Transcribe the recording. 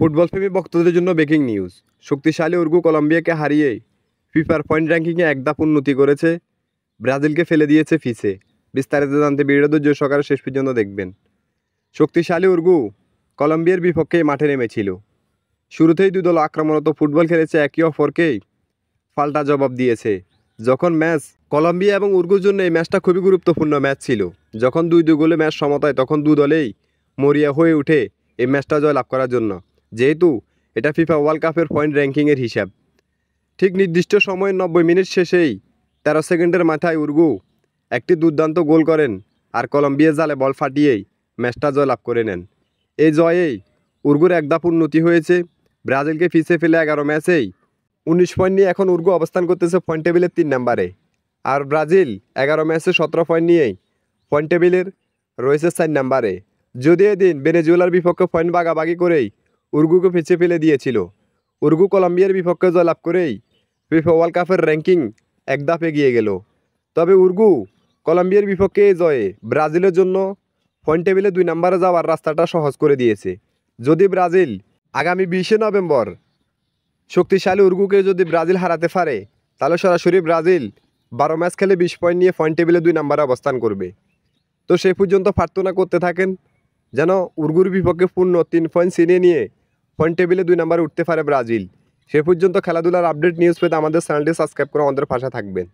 Football প্রেমী ভক্তদের জন্য ব্রেকিং নিউজ। শক্তিশালী উরুগুয়ে কলম্বিয়াকে হারিয়ে ফিফার পয়েন্ট র্যাঙ্কিংয়ে এক ধাপ উন্নতি করেছে, ব্রাজিলকে ফেলে দিয়েছে পিছে। বিস্তারিত জানতে ভিডিওটি ধৈর্য সহকারে শেষ পর্যন্ত দেখবেন। শক্তিশালী উরুগুয়ে কলম্বিয়ার বিপক্ষে মাঠে নেমেছিল। শুরুতেই দুই দল আক্রমণাত্মক ফুটবল খেলেছে, একে অপরকেই পাল্টা জবাব দিয়েছে। যখন ম্যাচ কলম্বিয়া এবং উরুগুয়ের জন্য এই ম্যাচটা খুবই গুরুত্বপূর্ণ ম্যাচ ছিল। যখন 2-2 গোলে ম্যাচ সমতায়, তখন দু দলেই মরিয়া হয়ে ওঠে এই ম্যাচটা জয়লাভ করার জন্য, যেহেতু এটা ফিফা ওয়ার্ল্ড কাপের পয়েন্ট র্যাঙ্কিংয়ের হিসাব। ঠিক নির্দিষ্ট সময়ের 90 মিনিট শেষেই 13 সেকেন্ডের মাথায় উরুগুয়ে একটি দুর্দান্ত গোল করেন, আর কলম্বিয়া জালে বল ফাটিয়েই ম্যাচটা জয়লাভ করে নেন। এই জয়েই উরুগুয়ের এক ধাপ উন্নতি হয়েছে। ব্রাজিলকে পিছিয়ে ফেলে 11 ম্যাচেই 19 পয়েন্ট নিয়ে এখন উরুগুয়ে অবস্থান করতেছে পয়েন্ট টেবিলের 3 নম্বরে, আর ব্রাজিল 11 ম্যাচে 17 পয়েন্ট নিয়েই পয়েন্ট টেবিলের রয়েছে 4 নম্বরে। যদিও এদিন ভেনেজুয়েলার বিপক্ষে পয়েন্ট ভাগাভাগি করেই উরুগুয়েকে পিছিয়ে ফেলে দিয়েছিল, উরুগুয়ে কলম্বিয়ার বিপক্ষে জয়লাভ করেই ফিফা ওয়ার্ল্ড কাপের র্যাঙ্কিং এক ধাপ এগিয়ে গেল। তবে উরুগুয়ে কলম্বিয়ার বিপক্ষে এই জয়ে ব্রাজিলের জন্য পয়েন্ট টেবিলে 2 নম্বরে যাওয়ার রাস্তাটা সহজ করে দিয়েছে। যদি ব্রাজিল আগামী 20 নভেম্বর শক্তিশালী উরুগুয়েকে যদি ব্রাজিল হারাতে পারে, তাহলে সরাসরি ব্রাজিল 12 ম্যাচ খেলে 20 পয়েন্ট নিয়ে পয়েন্ট টেবিলে 2 নম্বরে অবস্থান করবে। তো সেই পর্যন্ত প্রার্থনা করতে থাকেন যেন উরুগুয়ের বিপক্ষে পূর্ণ 3 পয়েন্ট ছিনিয়ে নিয়ে পয়েন্ট টেবিলে 2 নম্বরে উঠতে পারে ব্রাজিল। সে পর্যন্ত খেলাধুলার আপডেট নিউজ পেতে আমাদের চ্যানেলটি সাবস্ক্রাইব করে আমাদের পাশে থাকবেন।